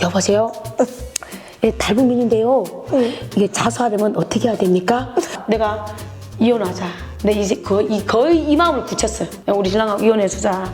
여보세요? 예, 탈북민인데요. 이게 자수하려면 어떻게 해야 됩니까? 내가 이혼하자. 근데 이제 거의 이 마음을 굳혔어요. 우리 신랑하고 이혼해주자.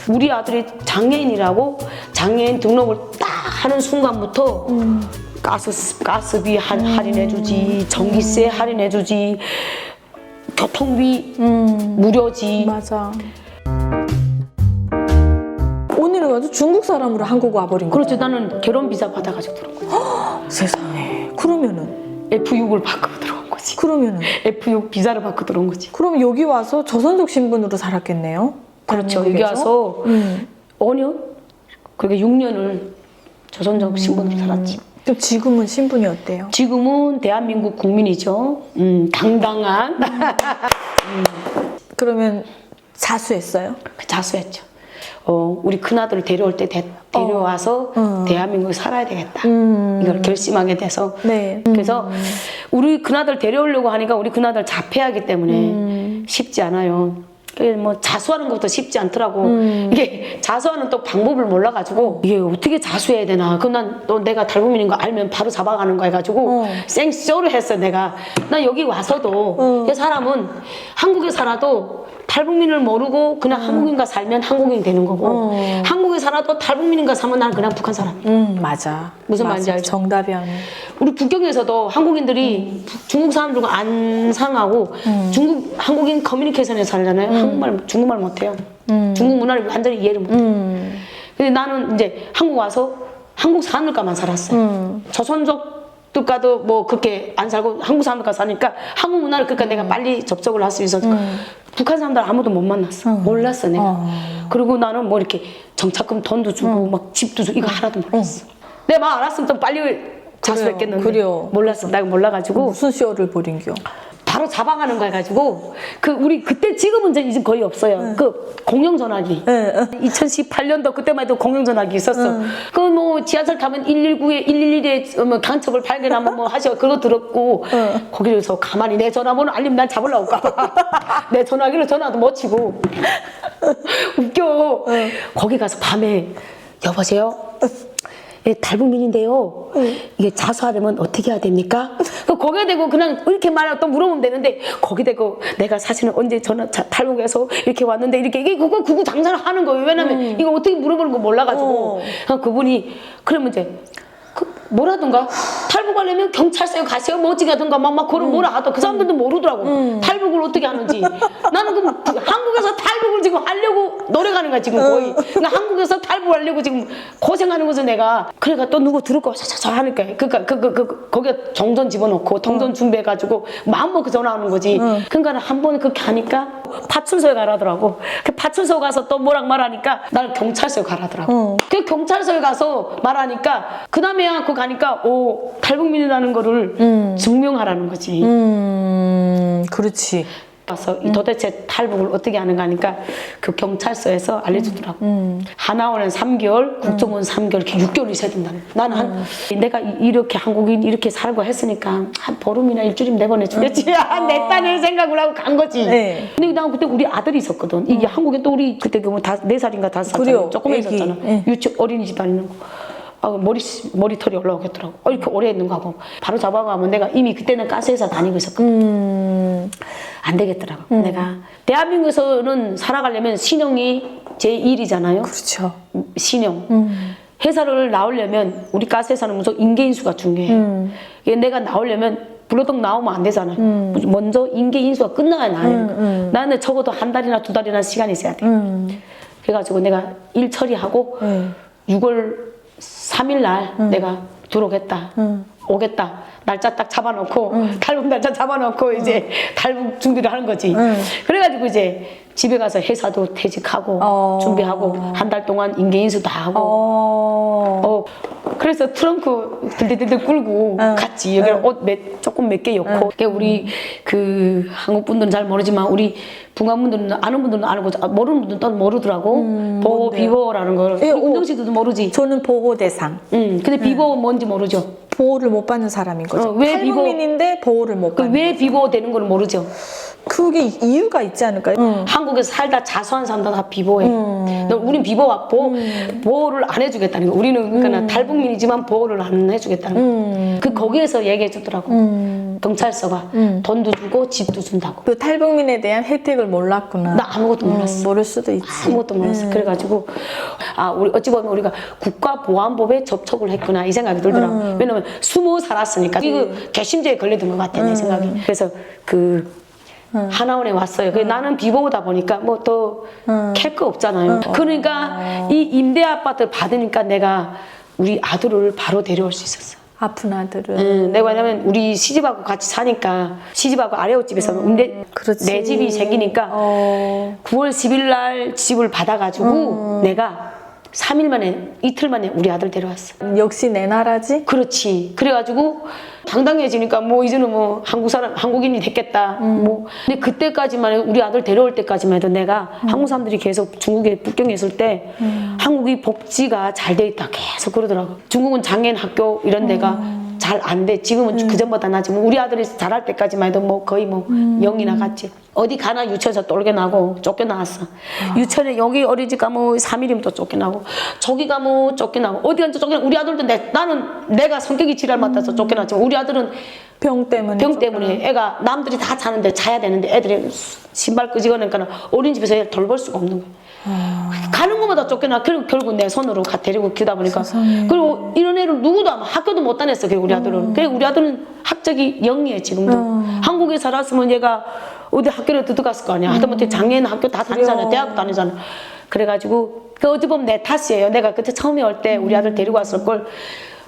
우리 아들이 장애인이라고 장애인 등록을 딱 하는 순간부터 가스비 할인해주지, 전기세 할인해주지, 교통비 무료지. 맞아. 오늘은 아주 중국 사람으로 한국 와버린 거야. 그렇지. 나는 결혼 비자 받아가지고 들어온 거지. 세상에. 그러면은 F6을 받고 들어온 거지. 그러면은 F6 비자를 받고 들어온 거지. 그럼 여기 와서 조선족 신분으로 살았겠네요. 그렇죠. 여기 와서 5년? 그러니까 6년을 조선족 신분으로 살았지. 그럼 지금은 신분이 어때요? 지금은 대한민국 국민이죠. 당당한. 그러면 자수했어요? 자수했죠. 우리 큰아들을 데려올 때 데려와서 대한민국에 살아야 되겠다. 이걸 결심하게 돼서. 네. 그래서 우리 큰아들 데려오려고 하니까 우리 큰아들 자폐하기 때문에 쉽지 않아요. 뭐 자수하는 것도 쉽지 않더라고. 이게 자수하는 또 방법을 몰라가지고 이게 어떻게 자수해야 되나. 그럼 난 또 내가 탈북민인 거 알면 바로 잡아가는 거 해가지고 생쇼를 했어. 내가 나 여기 와서도 이 사람은 한국에 살아도 탈북민을 모르고 그냥 한국인과 살면 한국인 되는 거고 한국에 살아도 탈북민인과 살면 나는 그냥 북한 사람. 맞아. 무슨 말인지 알죠? 정답이야. 우리 북경에서도 한국인들이 중국 사람들과 안 상하고 한국인 커뮤니케이션에서 살잖아요. 중국말 못해요. 중국 문화를 완전히 이해를 못해요. 근데 나는 이제 한국 와서 한국 사람들과만 살았어요. 조선족들과도 뭐 그렇게 안 살고 한국 사람들과 사니까 한국 문화를 그러니까 내가 빨리 접촉을 할 수 있어서 북한 사람들 아무도 못 만났어. 몰랐어 내가. 그리고 나는 뭐 이렇게 정착금 돈도 주고 막 집도 주고 이거 하나도 몰랐어. 내가 막 알았으면 좀 빨리 자수했겠는데 그래요. 몰랐어. 내가 몰라가지고 무슨 쇼를 벌인겨? 바로 잡아가는 거 해가지고 우리 그때 지금은 이제 거의 없어요. 그 공영전화기 2018년도 그때만 해도 공영전화기 있었어. 그 뭐 지하철 타면 119에 111에 뭐 간첩을 발견하면 뭐 하셔 그거 들었고 거기서 가만히 내 전화번호 알리면 난 잡으려고 가. 내 전화기로 전화도 못 치고 웃겨. 거기 가서 밤에 여보세요? 예, 탈북민인데요. 이게 자수하려면 어떻게 해야 됩니까? 거기에 대고 그냥 이렇게 말하고 또 물어보면 되는데 거기 대고 내가 사실은 언제 탈북해서 이렇게 왔는데 이렇게 이게 그거 장사를 하는 거예요. 왜냐면 이거 어떻게 물어보는 거 몰라가지고 그분이 그러면 이제 뭐라든가 탈북하려면 경찰서에 가세요 뭐 어찌 하든가 막 그런 뭐라 하더 그 사람들도 모르더라고. 탈북을 어떻게 하는지. 나는 그럼 한국에서 탈북을 지금 하려고 노력하는 거야 지금 거의. 그러니까 한국에서 탈북하려고 지금 고생하는 거죠 내가. 그러니까 또 누구 들을 거 저 하니까 그러니까 거기에 정전 집어넣고 동전 준비해가지고 마음 먹고 전화하는 거지. 그러니까 한 번 그렇게 하니까 파출소에 가라더라고. 그 파출소 가서 또 뭐랑 말하니까 날 경찰서에 가라더라고. 그 경찰서에 가서 말하니까 그 다음에야 그 가니까 탈북민이라는 거를 증명하라는 거지. 그렇지. 와서 도대체 탈북을 어떻게 하는가 하니까 그 경찰서에서 알려주더라고. 하나원은 3개월, 국정원 3개월, 이렇게 6개월이 있어야 된다는. 나는 내가 이렇게 한국인 이렇게 살고 했으니까 한 보름이나 일주일이면 내보내주겠지. 내 딴에 생각을 하고 간 거지. 네. 근데 난 그때 우리 아들이 있었거든. 이게 한국에 또 우리 그때 그 4살인가 5살짜리 조금 있었잖아. 어린이집 다니는 거. 머리털이 올라오겠더라고. 이렇게 오래 있는 거 하고 바로 잡아가면 내가 이미 그때는 가스회사 다니고 있었거든. 안 되겠더라고. 내가 대한민국에서는 살아가려면 신용이 제1이잖아요. 그렇죠. 신용. 회사를 나오려면 우리 가스회사는 무조건 인계인수가 중요해. 내가 나오려면 불로동 나오면 안 되잖아. 먼저 인계인수가 끝나야 나요. 나는 적어도 한 달이나 2달이나 시간이 있어야 돼. 그래가지고 내가 일 처리하고 6월 3일 날 내가 들어오겠다. 오겠다. 날짜 딱 잡아놓고 탈북 날짜 잡아놓고 이제 탈북 준비를 하는 거지. 그래가지고 이제 집에 가서 회사도 퇴직하고 준비하고 한 달 동안 인계인수 다 하고 그래서 트렁크 들들들 끌고 갔지. 여기 옷 조금 몇 개 엮고. 우리 그 한국 분들은 잘 모르지만 우리 북한 분들은 아는 분들은 알고 모르는 분들은 또 모르더라고. 보호 비보라는 걸. 운동 씨도 모르지. 저는 보호 대상. 근데 비보 뭔지 모르죠. 보호를 못 받는 사람인 거죠. 왜 탈북민인데 보호를 못 받는. 왜 비보 되는 걸 모르죠. 그게 이유가 있지 않을까요? 한국에서 살다 자수한 사람들 다 비보해. 우린 비보가 보호를 안 해주겠다는 거. 우리는 그러니까 탈북민이지만 보호를 안 해주겠다는 거. 그 거기에서 얘기해 주더라고. 경찰서가 돈도 주고 집도 준다고. 그 탈북민에 대한 혜택을 몰랐구나. 나 아무것도 몰랐어. 모를 수도 있지. 아무것도 몰랐어. 그래가지고 우리 어찌 보면 우리가 국가보안법에 접촉을 했구나 이 생각이 들더라고. 왜냐면 숨어 살았으니까 이거 괘씸죄에 걸리던 것 같아 내 생각에. 그래서 하나원에 왔어요. 나는 비보다 보니까 뭐 더 캘 거 없잖아요. 그러니까 이 임대 아파트 받으니까 내가 우리 아들을 바로 데려올 수 있었어. 아픈 아들은. 내가 왜냐면 우리 시집하고 같이 사니까 시집하고 아래옷집에서 그렇지. 내 집이 생기니까 9월 10일 날 집을 받아가지고 내가 3일 만에 이틀 만에 우리 아들 데려왔어. 역시 내 나라지? 그렇지. 그래가지고 당당해지니까 뭐 이제는 뭐 한국인이 됐겠다. 뭐 근데 그때까지만 해도 우리 아들 데려올 때까지만 해도 내가 한국 사람들이 계속 중국에 북경에 있을 때 한국이 복지가 잘 돼 있다 계속 그러더라고. 중국은 장애인 학교 이런 데가 잘 안 돼. 지금은 그전보다 나지만 우리 아들이 자랄 때까지만 해도 뭐 거의 뭐 0이나 갔지. 어디 가나 유치원에서 쫓겨나고 쫓겨나왔어. 유치원에 여기 어린이집 가면 3일이면 또 쫓겨나고 저기 가면 쫓겨나고 어디 가서 쫓겨나고 우리 아들도 나는 내가 성격이 지랄 맡아서 쫓겨났지만 우리 아들은 병 때문에 애가 남들이 다 자는데 자야 되는데 애들이 신발 끄집어내니까 어린이집에서 애를 돌볼 수가 없는 거야. 가는 것마다 쫓겨나. 결국 내 손으로 데리고 키우다 보니까 그리고 이런 애를 누구도 아마 학교도 못 다녔어. 우리 아들은. 그래 우리 아들은 학적이 0이에요 지금도. 한국에 살았으면 얘가 어디 학교를 들어갔을 거 아니야. 하다못해 장애인 학교 다 다니잖아. 대학도 다니잖아. 그래가지고 어찌 보면 내 탓이에요. 내가 그때 처음에 올 때 우리 아들 데리고 왔을 걸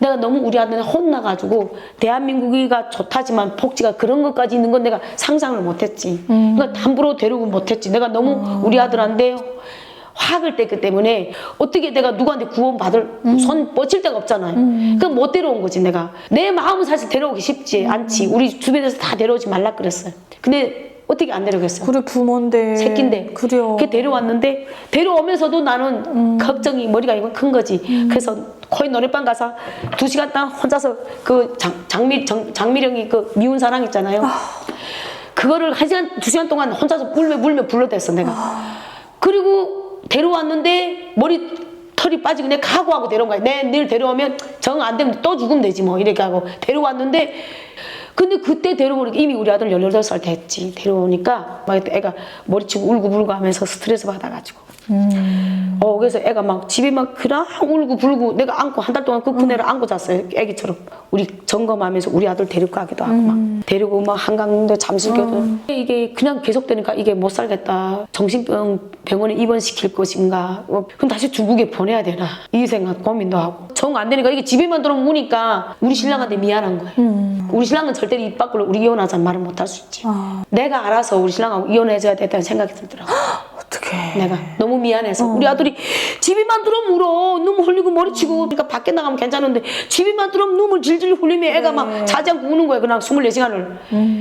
내가 너무 우리 아들한테 혼나가지고 대한민국이가 좋다지만 복지가 그런 것까지 있는 건 내가 상상을 못했지. 그러니까 함부로 데리고 못했지. 내가 너무 우리 아들한테 화를 냈기 때문에 어떻게 내가 누구한테 구원받을 손 뻗칠 데가 없잖아요. 그럼 못 데려온 거지 내가. 내 마음은 사실 데려오기 쉽지 않지. 우리 주변에서 다 데려오지 말라 그랬어요. 근데 어떻게 안 데려오겠어? 그래 부모인데 새끼인데 그래요. 그게 데려왔는데 데려오면서도 나는 걱정이 머리가 이건 큰 거지. 그래서 거의 노래방 가서 2시간 동안 혼자서 그 장미령이 그 미운 사랑 있잖아요. 그거를 1시간 2시간 동안 혼자서 울며 불러댔어 내가. 그리고 데려왔는데 머리털이 빠지고 내가 각오하고 데려온 거야. 내일 데려오면 정 안 되면 또 죽으면 되지 뭐 이렇게 하고 데려왔는데 근데 그때 데려오니까 이미 우리 아들 18살 됐지. 데려오니까 막 애가 머리치고 울고불고 하면서 스트레스 받아가지고 그래서 애가 막 집에 막 그냥 울고불고 내가 안고 한 달 동안 큰 애를 안고 잤어요. 애기처럼. 우리 점검하면서 우리 아들 데리고 가기도 하고 막 데리고 막 한강대 잠실교도 이게 그냥 계속되니까 이게 못 살겠다. 정신병 병원에 입원시킬 것인가. 그럼 다시 중국에 보내야 되나 이 생각 고민도 하고 정 안 되니까 이게 집에만 들어오면 우니까 우리 신랑한테 미안한 거야. 우리 신랑은 절대로 입 밖으로 우리 이혼하자는 말은 못 할 수 있지. 내가 알아서 우리 신랑하고 이혼해줘야 되겠다는 생각이 들더라고. 어떡해. 내가 너무 미안해서 우리 아들이 집에만 들어오면 울어. 눈물 흘리고 머리치고 그러니까 밖에 나가면 괜찮은데 집에만 들어오면 눈물 질질 흘리면 애가 막 자지 않고 우는 거야. 그냥 24시간을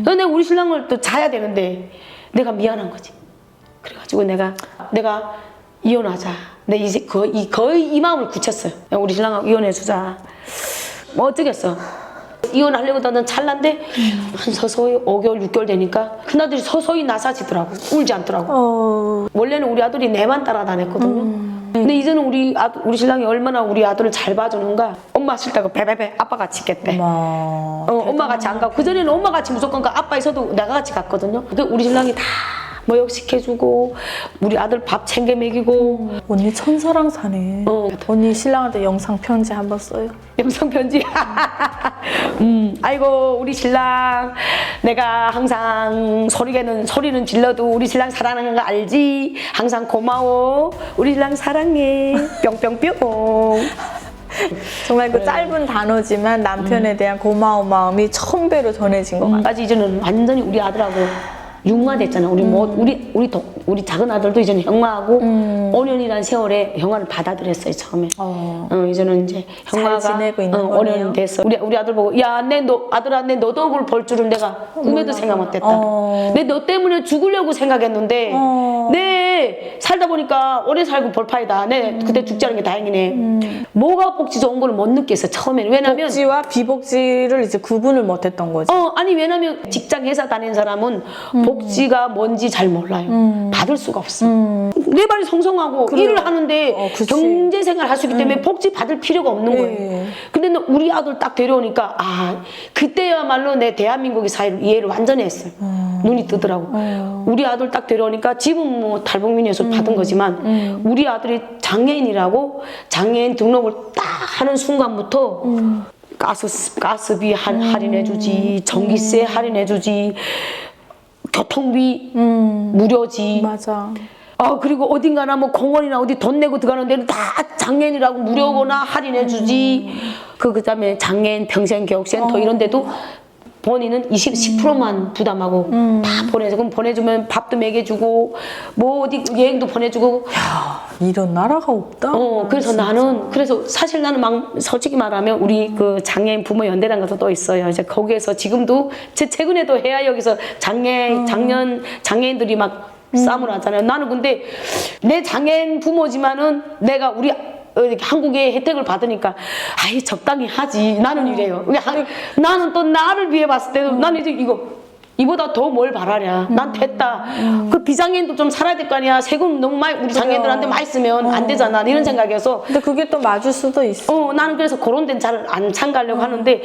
근데 우리 신랑을 또 자야 되는데 내가 미안한 거지. 그래가지고 내가 이혼하자. 내가 이제 거의 이 마음을 굳혔어요. 우리 신랑하고 이혼해주자. 뭐 어쩌겠어. 이혼하려고 하던 찰나인데 한 서서히 5개월 6개월 되니까 큰아들이 서서히 나사지더라고. 울지 않더라고. 원래는 우리 아들이 내만 따라다녔거든요. 근데 이제는 우리 신랑이 얼마나 우리 아들을 잘 봐주는가. 엄마 싫다고 베베베 아빠 같이 있겠대. 엄마 같이 안 가고 그전에는 엄마 같이 무조건 가. 아빠 있어도 내가 같이 갔거든요. 근데 우리 신랑이 다 모욕시켜주고 우리 아들 밥 챙겨 먹이고. 언니 천사랑 사네. 언니 신랑한테 영상 편지 한번 써요. 영상 편지. 아이고 우리 신랑 내가 항상 소리는 질러도 우리 신랑 사랑하는 거 알지? 항상 고마워. 우리 신랑 사랑해. 뿅뿅뿅. 정말 그 짧은 단어지만 남편에 대한 고마운 마음이 1000배로 전해진 것 같아요. 까지 이제는 완전히 우리 아들하고 융화됐잖아. 우리 작은 아들도 이제는 형아하고 5년이라는 세월에 형아를 받아들였어요 처음에. 이제는 이제 형아가 잘 지내고 있는 5년 됐어. 우리 아들 보고 야, 아들아, 내 너 덕을 볼 줄은 내가 꿈에도 생각 못했다. 내 너 때문에 죽으려고 생각했는데 내 근데 살다 보니까 오래 살고 볼파이다. 내 그때 죽지 않은 게 다행이네. 뭐가 복지 좋은 걸 못 느꼈어 처음에는. 왜냐면 복지와 비복지를 이제 구분을 못했던 거지. 아니 왜냐면 직장 회사 다니는 사람은 복지가 뭔지 잘 몰라요. 받을 수가 없어. 내 말이 성성하고 그래. 일을 하는데 그치. 경제 생활 할 수 있기 때문에 복지 받을 필요가 없는 거예요. 근데 우리 아들 딱 데려오니까 그때야말로 내 대한민국의 사회를 이해를 완전히 했어요. 눈이 뜨더라고. 우리 아들 딱 데려오니까 집은 뭐 탈북민에서 받은 거지만 우리 아들이 장애인이라고 장애인 등록을 딱 하는 순간부터 가스비 할인해주지, 전기세 할인해주지, 교통비 무료지. 맞아. 그리고 어딘가나 뭐 공원이나 어디 돈 내고 들어가는 데는 다 장애인이라고 무료거나 할인해주지. 그다음에 장애인 평생교육센터 이런 데도 본인은 10%만 부담하고 다 보내줘. 그럼 보내주면 밥도 먹여주고 뭐 어디 여행도 보내주고. 이런 나라가 없다. 그래서 나는 사실 나는 솔직히 말하면 우리 그 장애인 부모 연대라는 것도 또 있어요. 이제 거기에서 지금도 최근에도 해야 여기서 장애인들이 막 싸움을 하잖아요. 나는 근데 내 장애인 부모지만은 내가 우리 한국의 혜택을 받으니까 적당히 하지. 나는 이래요. 나는 또 나를 위해 봤을 때도 나는 이제 이보다 더 뭘 바라냐. 난 됐다. 그 비장애인도 좀 살아야 될 거 아니야. 세금 너무 많이 우리 장애인들한테 많이 쓰면 안 되잖아. 이런 생각이어서. 근데 그게 또 맞을 수도 있어. 나는 그래서 그런 데는 잘 안 참가하려고 하는데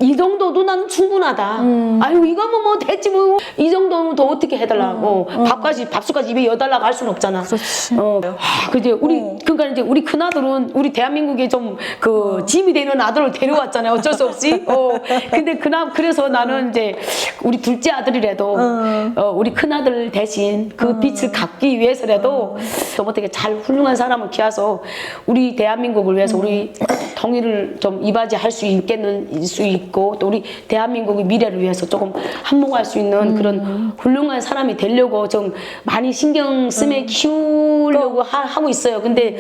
이 정도도 나는 충분하다. 아유 이거면 뭐 됐지 뭐. 이 정도면 더 어떻게 해달라고. 밥값까지 입에 여달라고 할 수는 없잖아. 그렇지. 그제 그러니까 이제 우리 큰아들은 우리 대한민국에 좀 짐이 되는 아들을 데려왔잖아요. 어쩔 수 없이. 근데 그래서 나는 이제 우리 둘째 아들이라도 우리 큰아들 대신 그 빛을 갖기 위해서라도 좀 어떻게 잘 훌륭한 사람을 키워서 우리 대한민국을 위해서 우리 통일을 좀 이바지할 수 있고 또 우리 대한민국의 미래를 위해서 조금 한몫할 수 있는 그런 훌륭한 사람이 되려고 좀 많이 신경 쓰며 키우려고 하고 있어요. 근데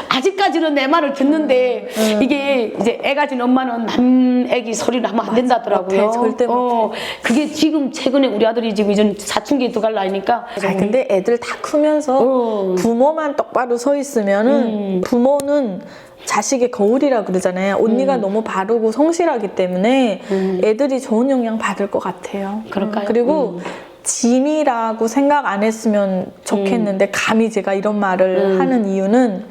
아직까지는 내 말을 듣는데 이게 이제 애 가진 엄마는 남 애기 소리를 하면 안 된다더라고요. 못해, 절대 못해. 그게 지금 최근에 우리 아들이 지금 이제 사춘기에 들어갈 나이니까. 근데 애들 다 크면서 부모만 똑바로 서 있으면은 부모는 자식의 거울이라 그러잖아요. 언니가 너무 바르고 성실하기 때문에 애들이 좋은 영향 받을 것 같아요. 그럴까요? 그리고 짐이라고 생각 안 했으면 좋겠는데 감히 제가 이런 말을 하는 이유는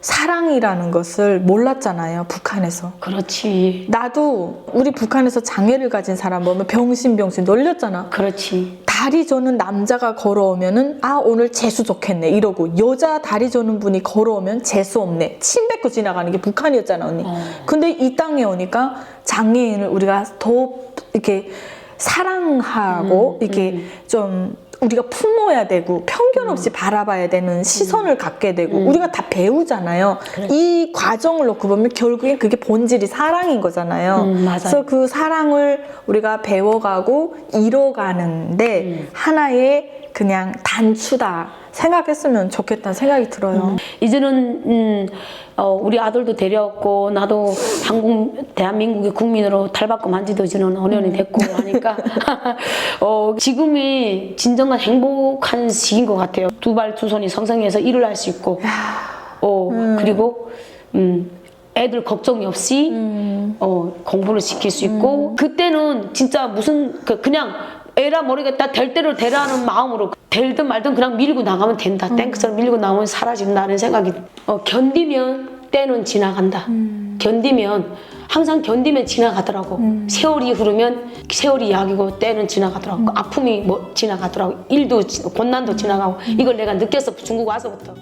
사랑이라는 것을 몰랐잖아요, 북한에서. 그렇지. 나도 우리 북한에서 장애를 가진 사람 보면 병신 놀렸잖아. 그렇지. 다리 저는 남자가 걸어오면은 오늘 재수 좋겠네 이러고, 여자 다리 저는 분이 걸어오면 재수 없네 침 뱉고 지나가는 게 북한이었잖아, 언니. 근데 이 땅에 오니까 장애인을 우리가 더 이렇게 사랑하고 이렇게 좀 우리가 품어야 되고 편견 없이 바라봐야 되는 시선을 갖게 되고 우리가 다 배우잖아요. 이 과정을 놓고 보면 결국엔 그게 본질이 사랑인 거잖아요. 맞아요. 그래서 그 사랑을 우리가 배워가고 이뤄가는데 하나의 그냥 단추다 생각했으면 좋겠다는 생각이 들어요. 이제는 우리 아들도 데려왔고 나도 대한민국의 국민으로 탈바꿈 한 지도 이제는 5년이 됐고 하니까 지금이 진정한 행복한 시기인 것 같아요. 두 발 두 손이 성성해서 일을 할 수 있고 그리고 애들 걱정이 없이 공부를 시킬 수 있고 그때는 진짜 무슨 그냥 에라 모르겠다 될 대로 되라는 마음으로 될든 말든 그냥 밀고 나가면 된다. 탱크처럼 밀고 나오면 사라진다는 생각이 견디면 때는 지나간다. 항상 견디면 지나가더라고. 세월이 흐르면 세월이 약이고 때는 지나가더라고. 아픔이 지나가더라고. 일도 고난도 지나가고 이걸 내가 느꼈어. 중국 와서부터.